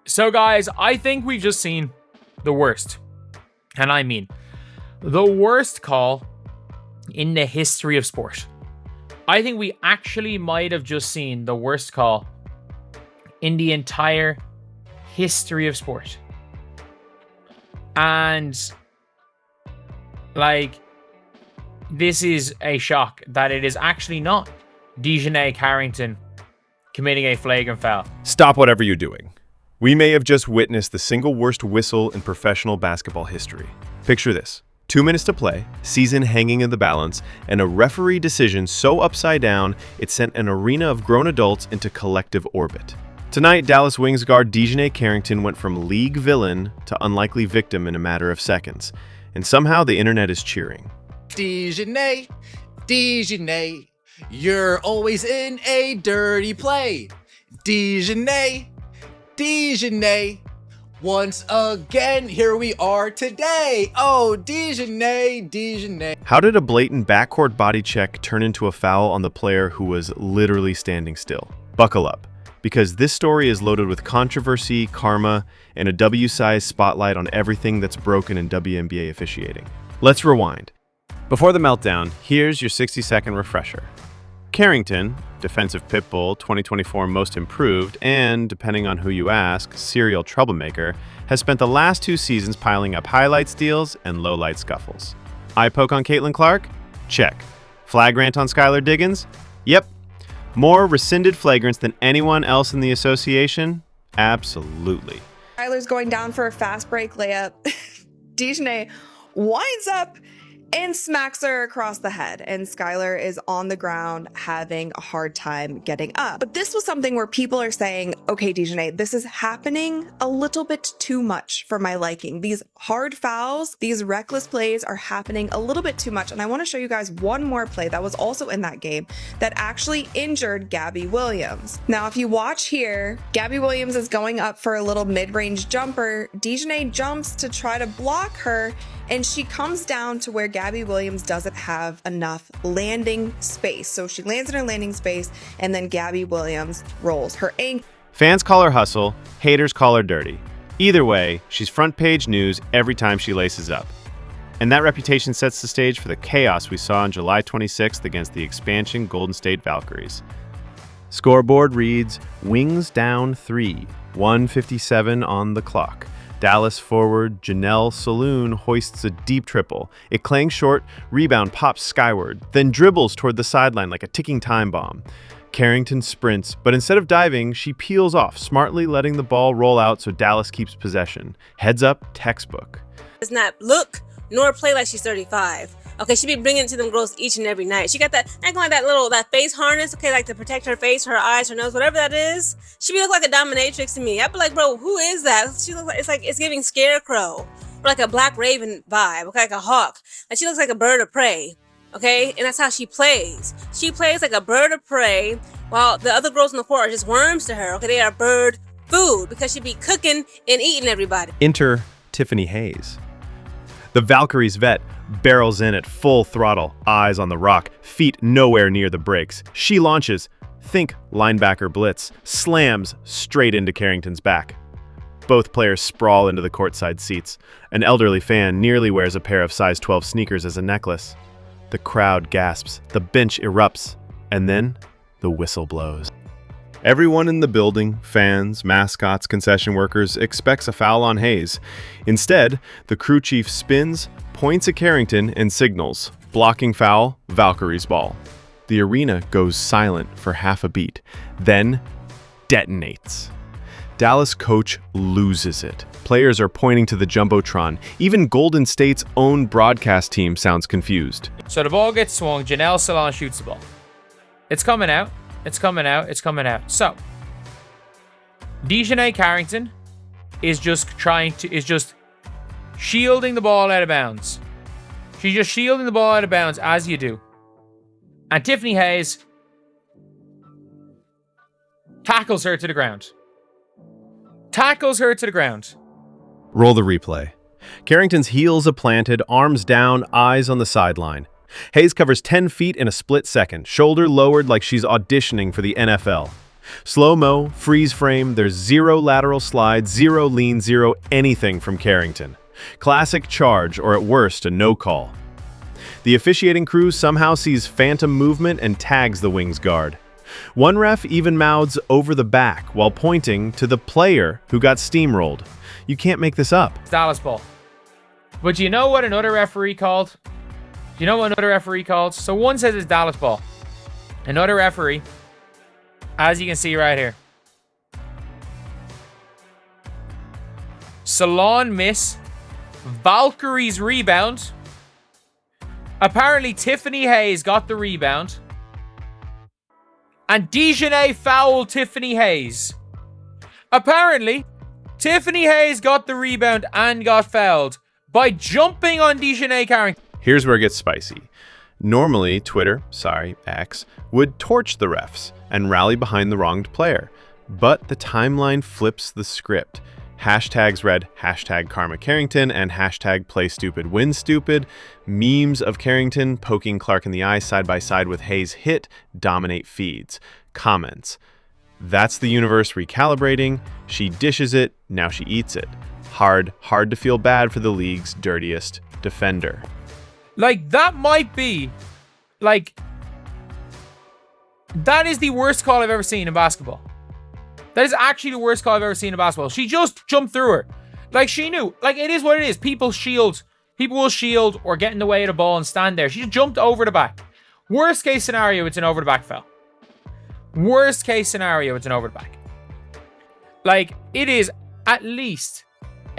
So guys, I think we've just seen the worst. And I mean, the worst call in the history of sport. I think we actually might have just seen the worst call in the entire history of sport. And like, this is a shock that it is actually not Dijonai Carrington committing a flagrant foul. Stop whatever you're doing. We may have just witnessed the single worst whistle in professional basketball history. Picture this. 2 minutes to play, season hanging in the balance, and a referee decision so upside down it sent an arena of grown adults into collective orbit. Tonight, Dallas Wings guard Dijonai Carrington went from league villain to unlikely victim in a matter of seconds. And somehow the internet is cheering. Dijonai, Dijonai, you're always in a dirty play. Dijonai, Dijonai, once again, here we are today. Oh, Dijonai, Dijonai. How did a blatant backcourt body check turn into a foul on the player who was literally standing still? Buckle up, because this story is loaded with controversy, karma, and a W-sized spotlight on everything that's broken in WNBA officiating. Let's rewind. Before the meltdown, here's your 60-second refresher. Carrington, defensive pitbull, 2024 most improved, and, depending on who you ask, serial troublemaker, has spent the last 2 seasons piling up highlight steals and low-light scuffles. Eye poke on Caitlin Clark? Check. Flagrant on Skylar Diggins? Yep. More rescinded flagrants than anyone else in the association? Absolutely. Skylar's going down for a fast break layup. Dijonai winds up and smacks her across the head, and Skylar is on the ground having a hard time getting up. But this was something where people are saying, okay, Dijonai, this is happening a little bit too much for my liking. These hard fouls, these reckless plays are happening a little bit too much. And I want to show you guys one more play that was also in that game that actually injured Gabby Williams. Now, if you watch here, Gabby Williams is going up for a little mid-range jumper. Dijonai jumps to try to block her, and she comes down to where Gabby Williams doesn't have enough landing space. So she lands in her landing space, and then Gabby Williams rolls her ankle. Fans call her hustle, haters call her dirty. Either way, she's front page news every time she laces up. And that reputation sets the stage for the chaos we saw on July 26th against the expansion Golden State Valkyries. Scoreboard reads, Wings down 3, 1:57 on the clock. Dallas forward Janelle Saloon hoists a deep triple. It clangs short, rebound pops skyward, then dribbles toward the sideline like a ticking time bomb. Carrington sprints, but instead of diving, she peels off, smartly letting the ball roll out so Dallas keeps possession. Heads up, textbook. Does not look nor play like she's 35. Okay, she be bringing it to them girls each and every night. She got that, acting like that face harness, okay, like to protect her face, her eyes, her nose, whatever that is. She be look like a dominatrix to me. I'd be like, bro, who is that? She looks like, it's giving scarecrow, or like a black raven vibe, okay, like a hawk. Like she looks like a bird of prey, okay? And that's how she plays. She plays like a bird of prey, while the other girls on the court are just worms to her, okay? They are bird food, because she be cooking and eating everybody. Enter Tiffany Hayes. The Valkyries vet barrels in at full throttle, eyes on the rock, feet nowhere near the brakes. She launches, think linebacker blitz, slams straight into Carrington's back. Both players sprawl into the courtside seats. An elderly fan nearly wears a pair of size 12 sneakers as a necklace. The crowd gasps, the bench erupts, and then the whistle blows. Everyone in the building, fans, mascots, concession workers, expects a foul on Hayes. Instead, the crew chief spins, points at Carrington, and signals, blocking foul, Valkyries ball. The arena goes silent for half a beat, then detonates. Dallas coach loses it. Players are pointing to the Jumbotron. Even Golden State's own broadcast team sounds confused. So the ball gets swung. Janelle Salon shoots the ball. It's coming out. It's coming out. It's coming out. So Dijonai Carrington is just shielding the ball out of bounds. She's just shielding the ball out of bounds, as you do. And Tiffany Hayes tackles her to the ground. Tackles her to the ground. Roll the replay. Carrington's heels are planted, arms down, eyes on the sideline. Hayes covers 10 feet in a split second, shoulder lowered like she's auditioning for the NFL. Slow-mo, freeze frame, there's zero lateral slide, zero lean, zero anything from Carrington. Classic charge, or at worst, a no call. The officiating crew somehow sees phantom movement and tags the Wings guard. One ref even mouths over the back while pointing to the player who got steamrolled. You can't make this up. Dallas ball. But do you know what another referee called? Do you know what another referee called? So one says it's Dallas ball. Another referee, as you can see right here. Salon miss. Valkyrie's rebound. Apparently Tiffany Hayes got the rebound. And Dijonai fouled Tiffany Hayes. Apparently, Tiffany Hayes got the rebound and got fouled by jumping on Dijonai Carrington. Here's where it gets spicy. Normally, X, would torch the refs and rally behind the wronged player. But the timeline flips the script. Hashtags read hashtag Karma Carrington and hashtag Play Stupid Win Stupid. Memes of Carrington poking Clark in the eye side by side with Hayes' hit dominate feeds. Comments. That's the universe recalibrating. She dishes it, now she eats it. Hard to feel bad for the league's dirtiest defender. Like, that might be, like, that is the worst call I've ever seen in basketball. That is actually the worst call I've ever seen in basketball. She just jumped through her. Like, she knew. Like, it is what it is. People will shield or get in the way of the ball and stand there. She just jumped over the back. Worst case scenario, it's an over the back foul. Worst case scenario, it's an over the back. Like, it is at least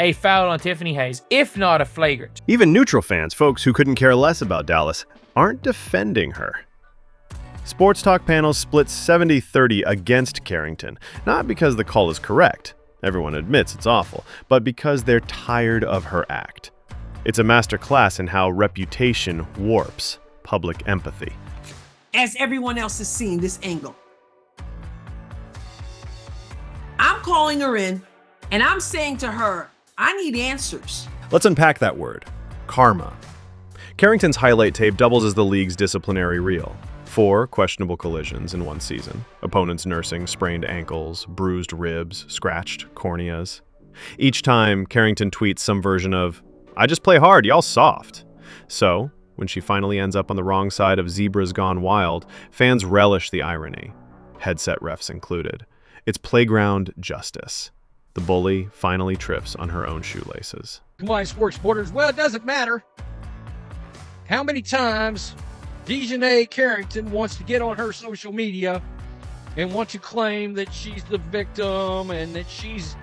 a foul on Tiffany Hayes, if not a flagrant. Even neutral fans, folks who couldn't care less about Dallas, aren't defending her. Sports Talk panels split 70-30 against Carrington, not because the call is correct, everyone admits it's awful, but because they're tired of her act. It's a masterclass in how reputation warps public empathy. As everyone else is seeing this angle, I'm calling her in and I'm saying to her, I need answers. Let's unpack that word, karma. Carrington's highlight tape doubles as the league's disciplinary reel. 4 questionable collisions in one season. Opponents nursing sprained ankles, bruised ribs, scratched corneas. Each time, Carrington tweets some version of, I just play hard, y'all soft. So, when she finally ends up on the wrong side of Zebras Gone Wild, fans relish the irony, headset refs included. It's playground justice. The bully finally trips on her own shoelaces. Come on, sports supporters. Well, it doesn't matter how many times Dijonai Carrington wants to get on her social media and want to claim that she's the victim and that she's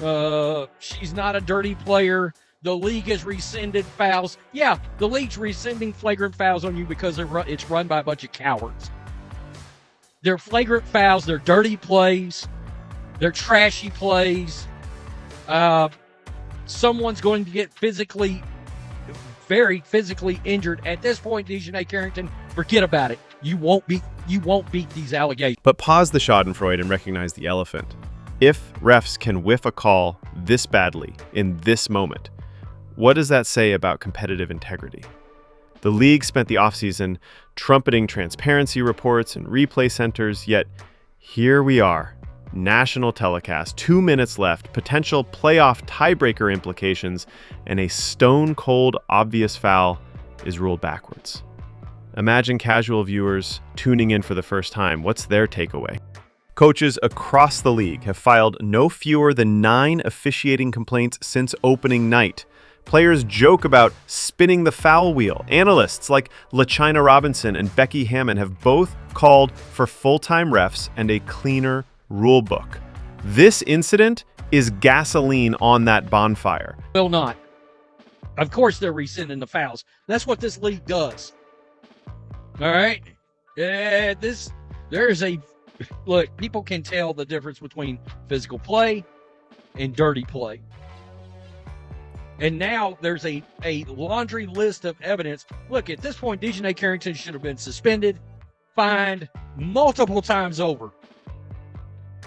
not a dirty player. The league has rescinded fouls. Yeah, the league's rescinding flagrant fouls on you because it's run by a bunch of cowards. They're flagrant fouls. They're dirty plays. They're trashy plays. Someone's going to get very physically injured. At this point, Dijonai Carrington, forget about it. You won't beat these allegations. But pause the schadenfreude and recognize the elephant. If refs can whiff a call this badly in this moment, what does that say about competitive integrity? The league spent the offseason trumpeting transparency reports and replay centers, yet here we are. National telecast, 2 minutes left, potential playoff tiebreaker implications, and a stone-cold obvious foul is ruled backwards. Imagine casual viewers tuning in for the first time. What's their takeaway? Coaches across the league have filed no fewer than 9 officiating complaints since opening night. Players joke about spinning the foul wheel. Analysts like LaChina Robinson and Becky Hammond have both called for full-time refs and a cleaner rule book. This incident is gasoline on that bonfire. Will not. Of course they're rescinding the fouls. That's what this league does. All right? Look, people can tell the difference between physical play and dirty play. And now there's a laundry list of evidence. Look, at this point, Dijonai Carrington should have been suspended, fined multiple times over.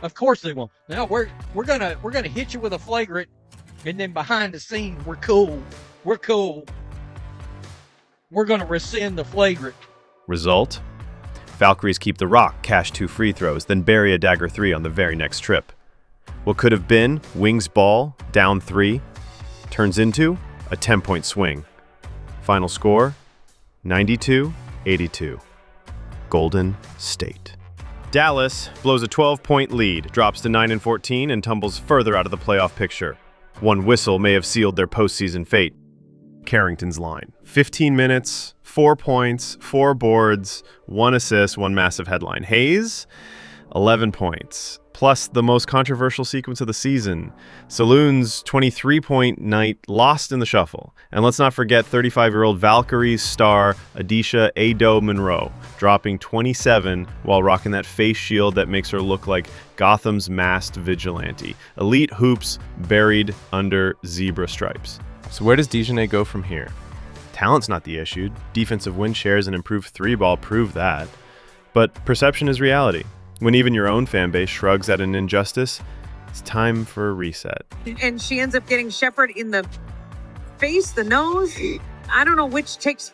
Of course they won't. Now we're gonna hit you with a flagrant, and then behind the scenes we're cool. We're cool. We're gonna rescind the flagrant. Result? Valkyries keep the rock, cash 2 free throws, then bury a dagger 3 on the very next trip. What could have been Wings ball, down 3, turns into a 10-point swing. Final score, 92-82. Golden State. Dallas blows a 12-point lead, drops to 9-14, and tumbles further out of the playoff picture. One whistle may have sealed their postseason fate. Carrington's line. 15 minutes, 4 points, 4 boards, 1 assist, 1 massive headline. Hayes, 11 points, plus the most controversial sequence of the season. Saloon's 23-point night lost in the shuffle. And let's not forget 35-year-old Valkyries star Adisha Ado Monroe, dropping 27 while rocking that face shield that makes her look like Gotham's masked vigilante. Elite hoops buried under zebra stripes. So where does Dijonai go from here? Talent's not the issue. Defensive win shares and improved 3-ball prove that. But perception is reality. When even your own fan base shrugs at an injustice, it's time for a reset. And she ends up getting Shepard in the face, the nose. I don't know which takes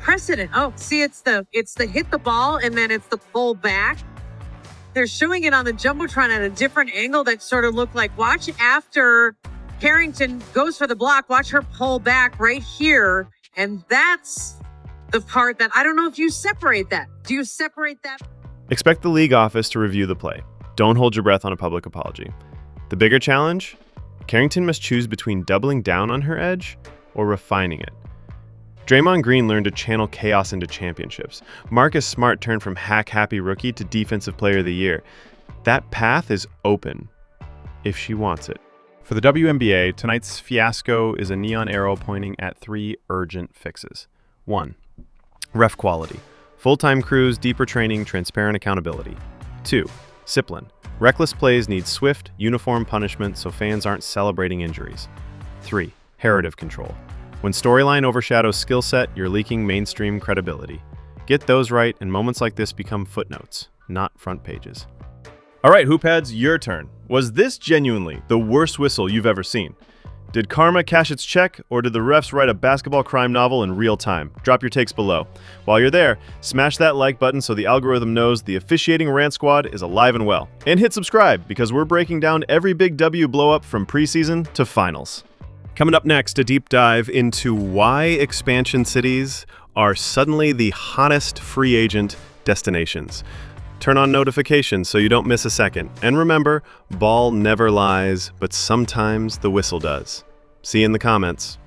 precedent. Oh, see, it's the hit the ball and then it's the pull back. They're showing it on the Jumbotron at a different angle that sort of looked like, watch after Carrington goes for the block, watch her pull back right here. And that's the part that I don't know if you separate that. Do you separate that? Expect the league office to review the play. Don't hold your breath on a public apology. The bigger challenge? Carrington must choose between doubling down on her edge or refining it. Draymond Green learned to channel chaos into championships. Marcus Smart turned from hack-happy rookie to Defensive Player of the Year. That path is open, if she wants it. For the WNBA, tonight's fiasco is a neon arrow pointing at 3 urgent fixes. 1. Ref quality. Full-time crews, deeper training, transparent accountability. 2. Discipline. Reckless plays need swift, uniform punishment so fans aren't celebrating injuries. 3. Narrative control. When storyline overshadows skill set, you're leaking mainstream credibility. Get those right, and moments like this become footnotes, not front pages. All right, Hoopheads, your turn. Was this genuinely the worst whistle you've ever seen? Did karma cash its check, or did the refs write a basketball crime novel in real time? Drop your takes below. While you're there, smash that like button so the algorithm knows the officiating rant squad is alive and well. And hit subscribe, because we're breaking down every big W blow-up from preseason to finals. Coming up next, a deep dive into why expansion cities are suddenly the hottest free agent destinations. Turn on notifications so you don't miss a second. And remember, ball never lies, but sometimes the whistle does. See you in the comments.